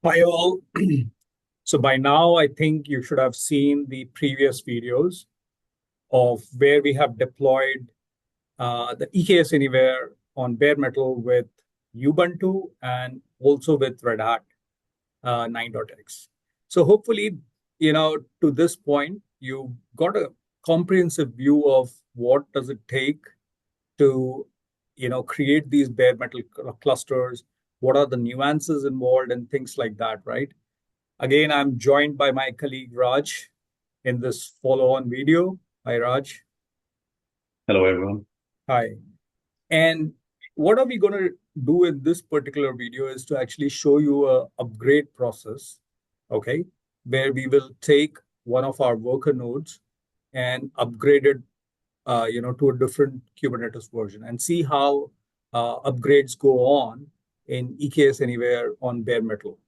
Hi all. So by now, I think you should have seen the previous videos of where we have deployed the EKS Anywhere on bare metal with Ubuntu and also with Red Hat 9.x. So hopefully, to this point, you got a comprehensive view of what does it take to, create these bare metal clusters, what are the nuances involved and things like that, right? Again, I'm joined by my colleague Raj in this follow-on video. Hi, Raj. Hello, everyone. Hi. And what are we going to do in this particular video is to actually show you a upgrade process, okay, where we will take one of our worker nodes and upgrade it, to a different Kubernetes version and see how upgrades go on in EKS Anywhere on bare metal.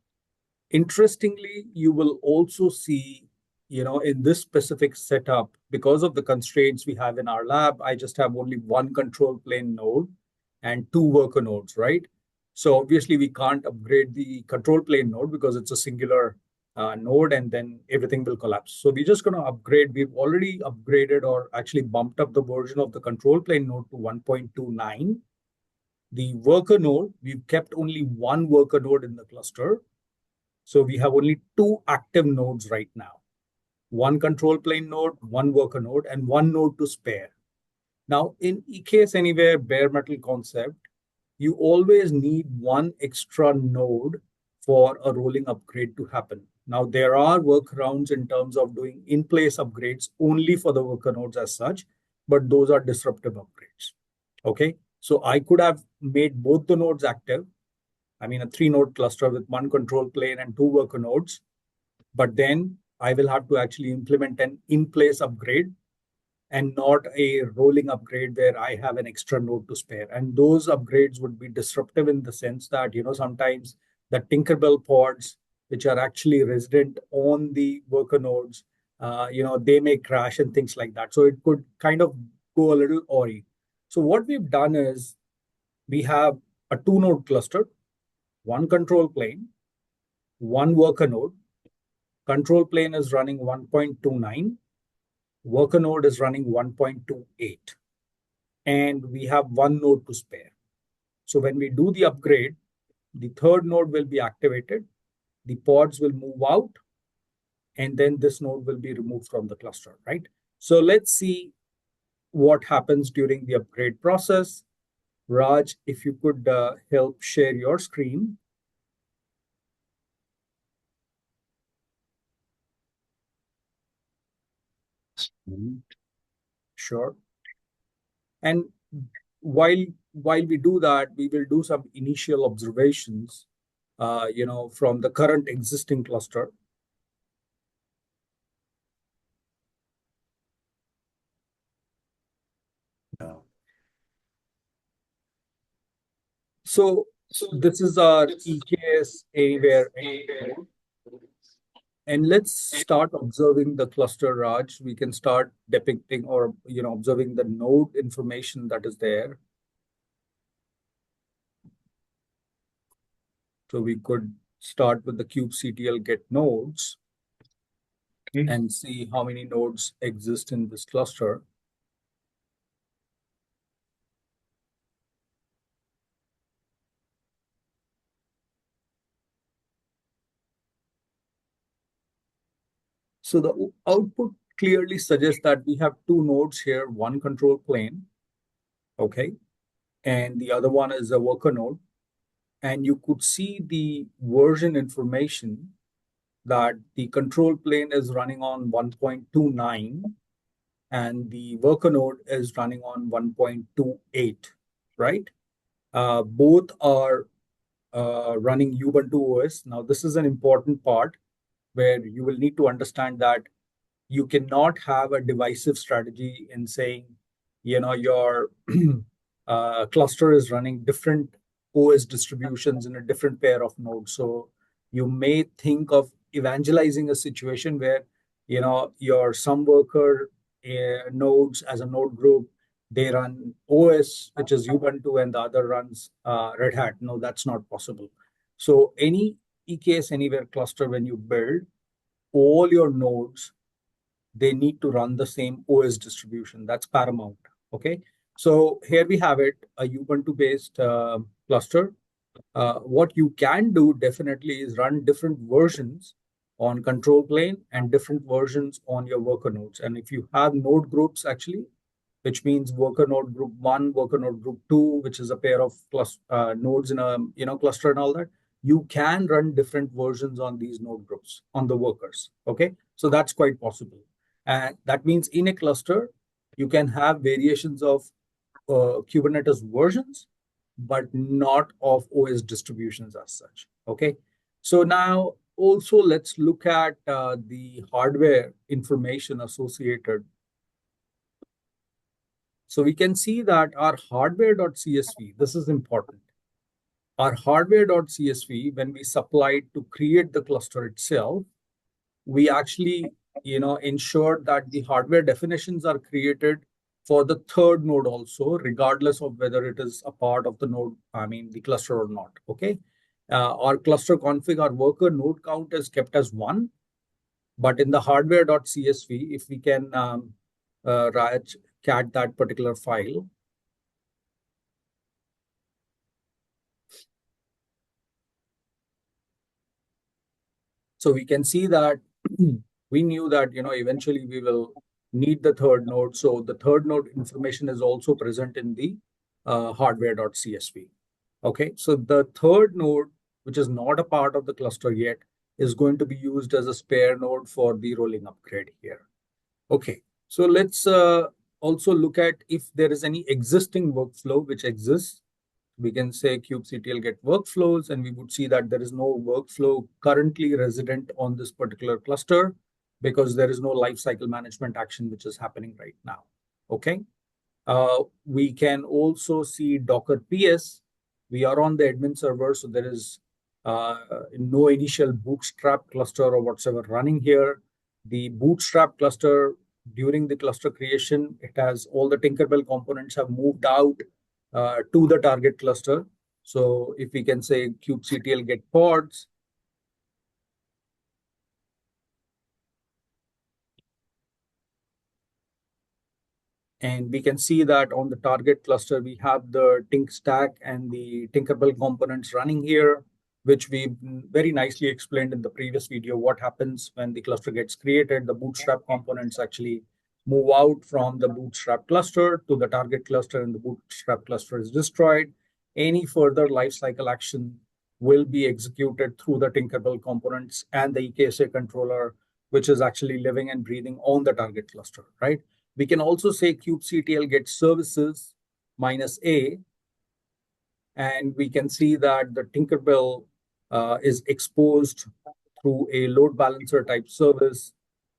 Interestingly, you will also see, in this specific setup, because of the constraints we have in our lab, I just have only one control plane node and two worker nodes, right? So obviously we can't upgrade the control plane node because it's a singular node and then everything will collapse. So we're just going to upgrade. We've already upgraded or actually bumped up the version of the control plane node to 1.29. The worker node, we've kept only one worker node in the cluster. So we have only two active nodes right now, one control plane node, one worker node, and one node to spare. Now, in EKS Anywhere bare metal concept, you always need one extra node for a rolling upgrade to happen. Now, there are workarounds in terms of doing in-place upgrades only for the worker nodes as such, but those are disruptive upgrades. Okay, so I could have made both the nodes active. I mean, a 3-node cluster with one control plane and two worker nodes. But then I will have to actually implement an in-place upgrade and not a rolling upgrade where I have an extra node to spare. And those upgrades would be disruptive in the sense that, sometimes the Tinkerbell pods, which are actually resident on the worker nodes, they may crash and things like that. So it could kind of go a little awry. So what we've done is we have a 2-node cluster, one control plane, one worker node. Control plane is running 1.29. Worker node is running 1.28. And we have one node to spare. So when we do the upgrade, the third node will be activated, the pods will move out, and then this node will be removed from the cluster, right? So let's see what happens during the upgrade process. Raj, if you could help share your screen. Sure. And while we do that, we will do some initial observations, from the current existing cluster. So this is our EKS Anywhere. And let's start observing the cluster, Raj. We can start depicting or observing the node information that is there. So we could start with the kubectl get nodes and see how many nodes exist in this cluster. So the output clearly suggests that we have two nodes here, one control plane, okay, and the other one is a worker node. And you could see the version information that the control plane is running on 1.29 and the worker node is running on 1.28, right? Both are running Ubuntu OS. Now, this is an important part where you will need to understand that you cannot have a divisive strategy in saying, your cluster is running different OS distributions in a different pair of nodes. So you may think of evangelizing a situation where, your some worker nodes as a node group they run OS, which is Ubuntu, and the other runs Red Hat. No, that's not possible. So any EKS Anywhere cluster, when you build, all your nodes, they need to run the same OS distribution. That's paramount. Okay. So here we have it, a Ubuntu based cluster. What you can do definitely is run different versions on control plane and different versions on your worker nodes. And if you have node groups, actually, which means worker node group one, worker node group two, which is a pair of nodes in a cluster and all that, you can run different versions on these node groups on the workers. Okay, so that's quite possible, and that means in a cluster you can have variations of Kubernetes versions, but not of OS distributions as such. Okay, so now also let's look at the hardware information associated. So we can see that our hardware.csv, this is important. Our hardware.csv, when we supply it to create the cluster itself, we actually, ensure that the hardware definitions are created for the third node also, regardless of whether it is a part of the node, the cluster or not. Okay. Our cluster config, our worker node count is kept as one, but in the hardware.csv, if we can Raj, cat that particular file. So we can see that we knew that eventually we will need the third node. So the third node information is also present in the hardware.csv. Okay, so the third node, which is not a part of the cluster yet, is going to be used as a spare node for the rolling upgrade here. Okay, so let's also look at if there is any existing workflow which exists. We can say kubectl get workflows, and we would see that there is no workflow currently resident on this particular cluster because there is no lifecycle management action which is happening right now. Okay. We can also see Docker PS. We are on the admin server, so there is no initial bootstrap cluster or whatsoever running here. The bootstrap cluster, during the cluster creation, it has all the Tinkerbell components have moved out to the target cluster. So if we can say kubectl get pods, and we can see that on the target cluster, we have the Tink stack and the Tinkerbell components running here, which we very nicely explained in the previous video. What happens when the cluster gets created, the bootstrap components actually move out from the bootstrap cluster to the target cluster, and the bootstrap cluster is destroyed. Any further lifecycle action will be executed through the Tinkerbell components and the EKSA controller, which is actually living and breathing on the target cluster, right? We can also say kubectl get services minus A, and we can see that the Tinkerbell is exposed through a load balancer type service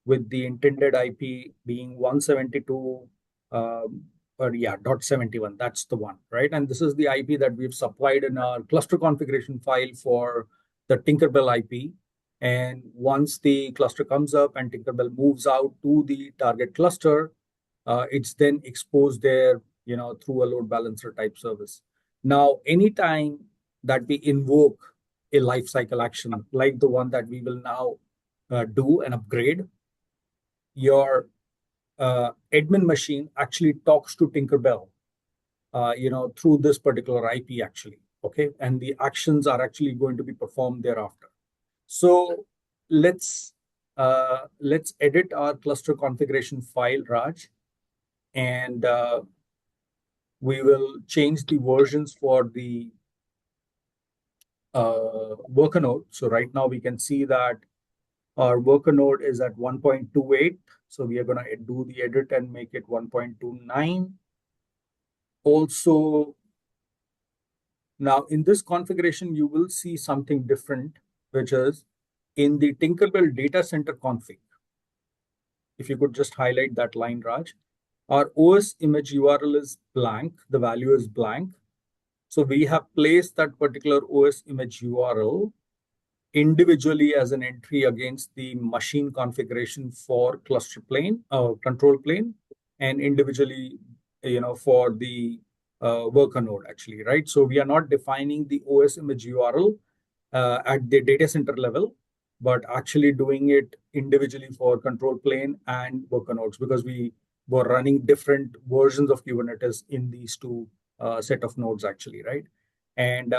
with the intended IP being 172, or yeah, .71. That's the one, right? And this is the IP that we've supplied in our cluster configuration file for the Tinkerbell IP. And once the cluster comes up and Tinkerbell moves out to the target cluster, it's then exposed there, through a load balancer type service. Now, anytime that we invoke a lifecycle action like the one that we will now do and upgrade, your admin machine actually talks to Tinkerbell, through this particular IP actually. Okay, and the actions are actually going to be performed thereafter. So let's edit our cluster configuration file, Raj, and we will change the versions for the worker node. So right now we can see that our worker node is at 1.28. So we are going to do the edit and make it 1.29. Also, now in this configuration, you will see something different, which is in the Tinkerbell data center config. If you could just highlight that line, Raj. Our OS image URL is blank. The value is blank. So we have placed that particular OS image URL individually as an entry against the machine configuration for cluster plane, control plane, and individually for the worker node actually, right? So we are not defining the OS image URL at the data center level, but actually doing it individually for control plane and worker nodes because we were running different versions of Kubernetes in these two set of nodes actually, right? And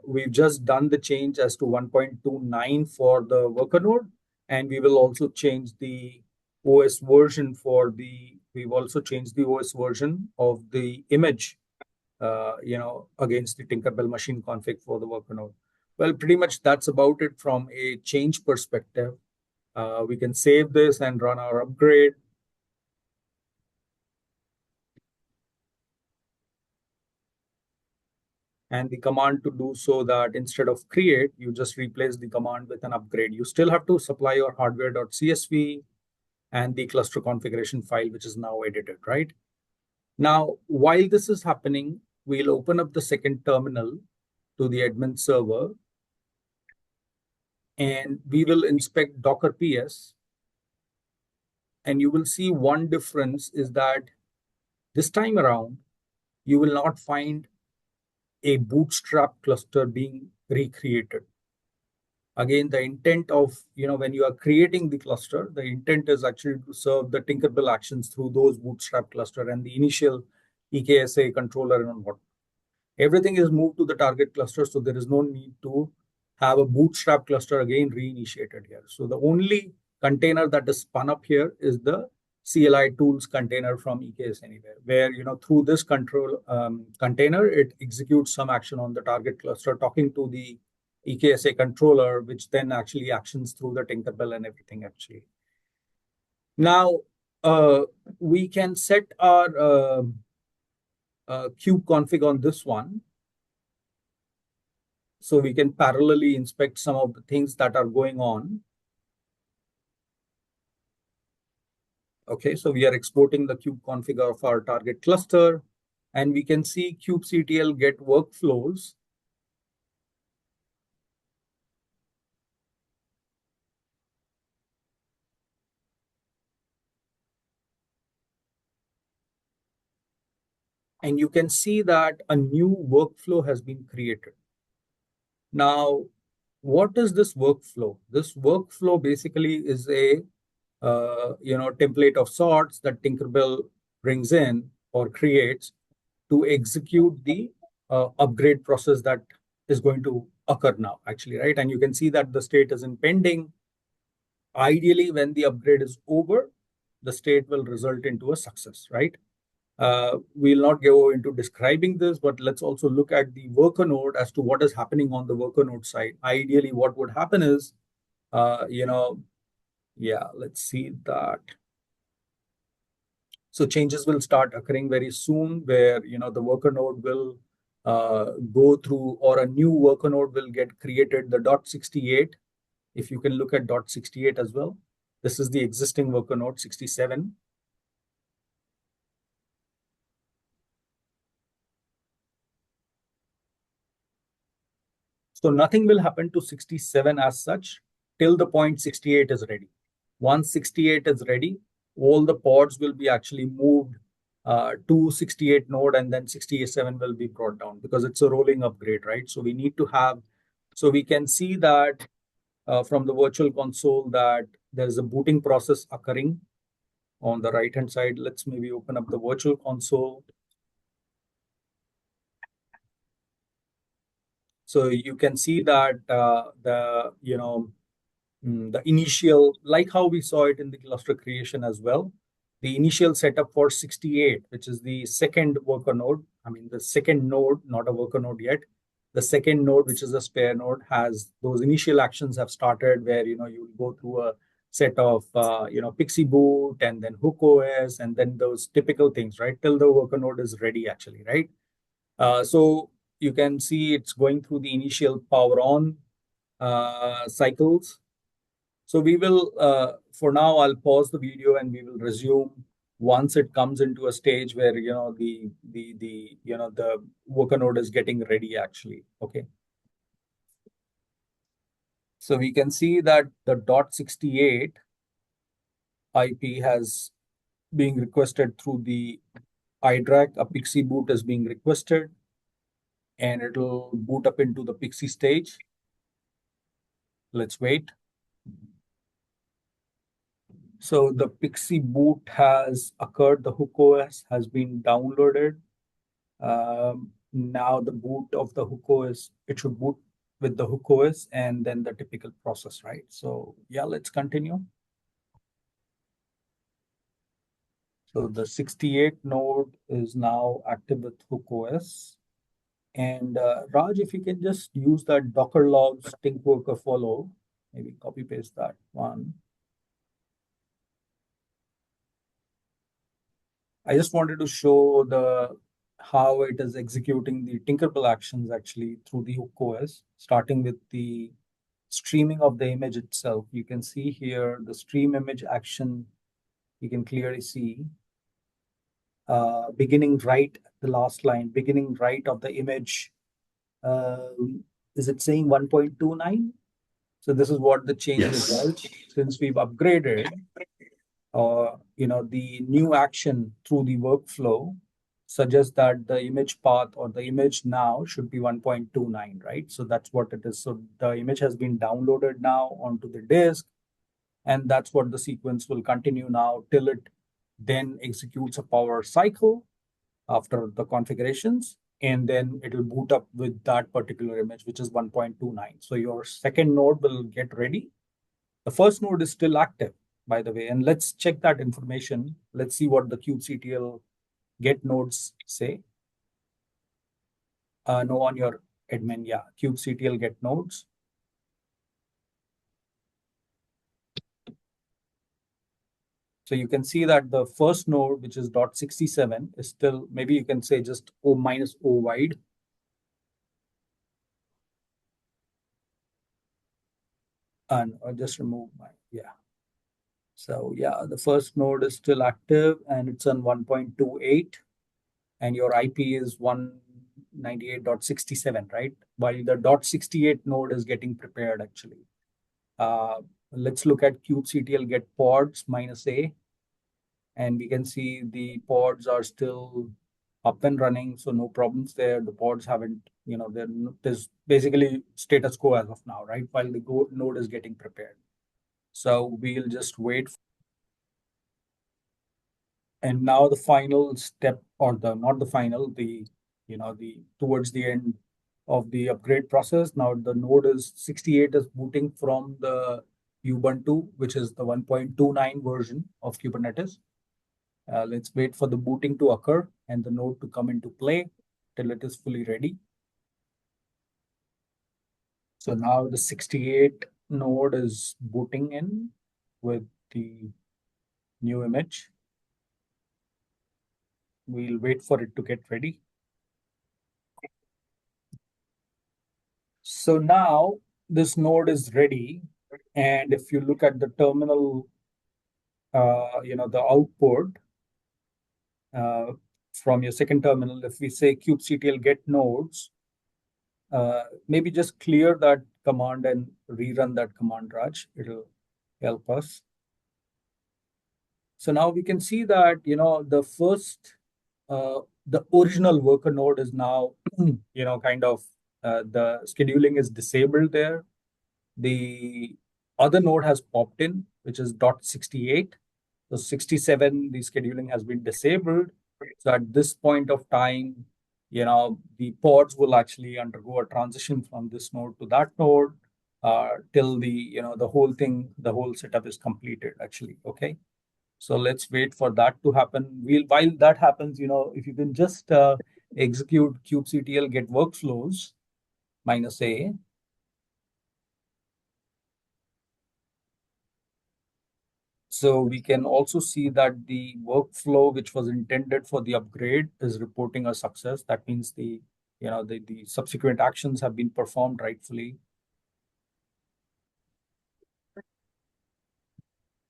we've just done the change as to 1.29 for the worker node, and we will also change the OS version we've also changed the OS version of the image, against the Tinkerbell machine config for the worker node. Well, pretty much that's about it from a change perspective. We can save this and run our upgrade. And the command to do so that instead of create, you just replace the command with an upgrade. You still have to supply your hardware.csv and the cluster configuration file, which is now edited, right? Now, while this is happening, we'll open up the second terminal to the admin server and we will inspect Docker PS. And you will see one difference is that this time around, you will not find a bootstrap cluster being recreated. Again, the intent of, when you are creating the cluster, the intent is actually to serve the Tinkerbell actions through those bootstrap cluster and the initial EKSA controller and what. Everything is moved to the target cluster, so there is no need to have a bootstrap cluster again reinitiated here. So the only container that is spun up here is the CLI tools container from EKS Anywhere, where through this control container, it executes some action on the target cluster, talking to the EKSA controller, which then actually actions through the Tinkerbell and everything actually. Now, we can set our kube config on this one. So we can parallelly inspect some of the things that are going on. Okay, so we are exporting the kube config of our target cluster, and we can see kubectl get workflows. And you can see that a new workflow has been created. Now, what is this workflow? This workflow basically is a template of sorts that Tinkerbell brings in or creates to execute the upgrade process that is going to occur now, actually, right? And you can see that the state is in pending. Ideally, when the upgrade is over, the state will result into a success, right? We'll not go into describing this, but let's also look at the worker node as to what is happening on the worker node side. Ideally, what would happen is, let's see that. So changes will start occurring very soon where, the worker node will go through, or a new worker node will get created, the .68. If you can look at .68 as well. This is the existing worker node 67. So nothing will happen to 67 as such till the point 68 is ready. Once 68 is ready, all the pods will be actually moved to 68 node, and then 67 will be brought down because it's a rolling upgrade, right? So we need to have, so we can see that from the virtual console that there's a booting process occurring on the right hand side. Let's maybe open up the virtual console. So you can see that the initial, like how we saw it in the cluster creation as well, the initial setup for 68, which is the second worker node, the second node, not a worker node yet, the second node, which is a spare node, has those initial actions have started where, you go through a set of, Pixie boot and then hook OS and then those typical things, right? Till the worker node is ready actually, right? So you can see it's going through the initial power on cycles. So we will, for now, I'll pause the video and we will resume once it comes into a stage where, the worker node is getting ready actually. Okay. So we can see that the .68 IP has being requested through the iDRAC, a Pixie boot is being requested, and it'll boot up into the Pixie stage. Let's wait. So the Pixie boot has occurred. The hook OS has been downloaded. Now the boot of the hook OS, it should boot with the hook OS and then the typical process, right? So yeah, let's continue. So the 68 node is now active with hook OS. And Raj, if you can just use that Docker logs stink worker follow, maybe copy paste that one. I just wanted to show the how it is executing the Tinkerbell actions actually through the hook OS, starting with the streaming of the image itself. You can see here the stream image action. You can clearly see beginning right, the last line, beginning right of the image. Is it saying 1.29? So this is what the change Yes. result. Since we've upgraded, the new action through the workflow suggests that the image path or the image now should be 1.29, right? So that's what it is. So the image has been downloaded now onto the disk, and that's what the sequence will continue now till it then executes a power cycle after the configurations, and then it will boot up with that particular image, which is 1.29. So your second node will get ready. The first node is still active, by the way, and let's check that information. Let's see what the kubectl get nodes say. No, on your admin, yeah, kubectl get nodes. So you can see that the first node, which is .67, is still, maybe you can say just O minus O wide. And I'll just remove my, yeah. So yeah, the first node is still active and it's on 1.28, and your IP is 198.67, right? While the .68 node is getting prepared actually. Let's look at kubectl get pods minus A, and we can see the pods are still up and running, so no problems there. The pods haven't, there's basically status quo as of now, right? While the node is getting prepared. So we'll just wait. And now the final step, or the not the final, the towards the end of the upgrade process. Now the node is 68 is booting from the Ubuntu, which is the 1.29 version of Kubernetes. Let's wait for the booting to occur and the node to come into play till it is fully ready. So now the 68 node is booting in with the new image. We'll wait for it to get ready. So now this node is ready. And if you look at the terminal, the output uh, from your second terminal, if we say kubectl get nodes, maybe just clear that command and rerun that command, Raj. It'll help us. So now we can see that, the original worker node is now, kind of the scheduling is disabled there. The other node has popped in, which is .68. So 67, the scheduling has been disabled. So at this point of time, the pods will actually undergo a transition from this node to that node till the whole thing, the whole setup is completed actually. Okay. So let's wait for that to happen. While that happens, if you can just execute kubectl get workflows minus A. So we can also see that the workflow which was intended for the upgrade is reporting a success. That means the subsequent actions have been performed rightfully.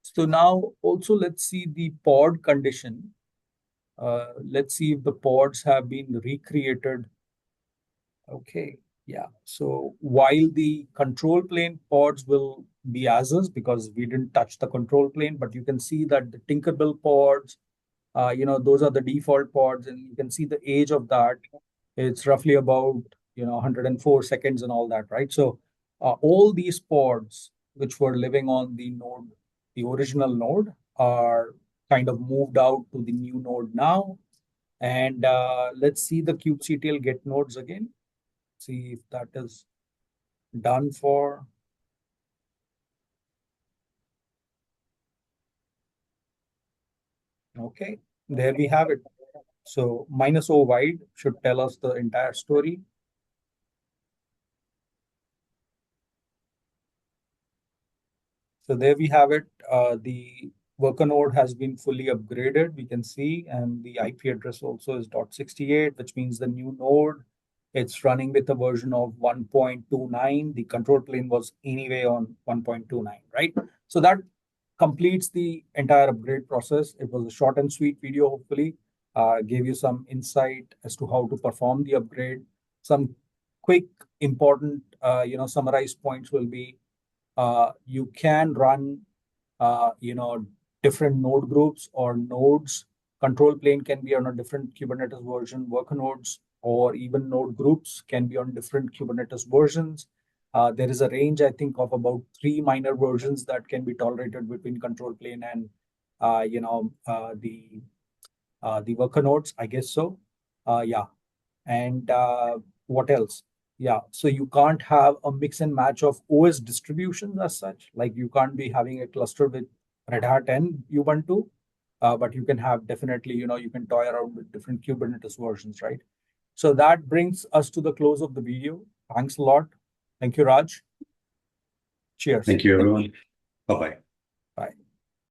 So now also let's see the pod condition. Let's see if the pods have been recreated. Okay, yeah. So while the control plane pods will be as is because we didn't touch the control plane, but you can see that the Tinkerbell pods those are the default pods, and you can see the age of that. It's roughly about 104 seconds and all that, right? So all these pods which were living on the node, the original node, are kind of moved out to the new node now. And let's see the kubectl get nodes again. See if that is done for. Okay, there we have it. So minus O wide should tell us the entire story. So there we have it. The worker node has been fully upgraded, we can see, and the IP address also is .68, which means the new node, it's running with a version of 1.29. The control plane was anyway on 1.29, right? So that completes the entire upgrade process. It was a short and sweet video, hopefully. Gave you some insight as to how to perform the upgrade. Some quick, important, summarized points will be you can run, different node groups or nodes. Control plane can be on a different Kubernetes version. Worker nodes or even node groups can be on different Kubernetes versions. There is a range, I think, of about 3 minor versions that can be tolerated between control plane and, the worker nodes. I guess so. Yeah. And what else? Yeah, so you can't have a mix and match of OS distributions as such. Like you can't be having a cluster with Red Hat and Ubuntu, but you can have definitely, you can toy around with different Kubernetes versions, right? So that brings us to the close of the video. Thanks a lot. Thank you, Raj. Cheers. Thank you, everyone. Bye-bye.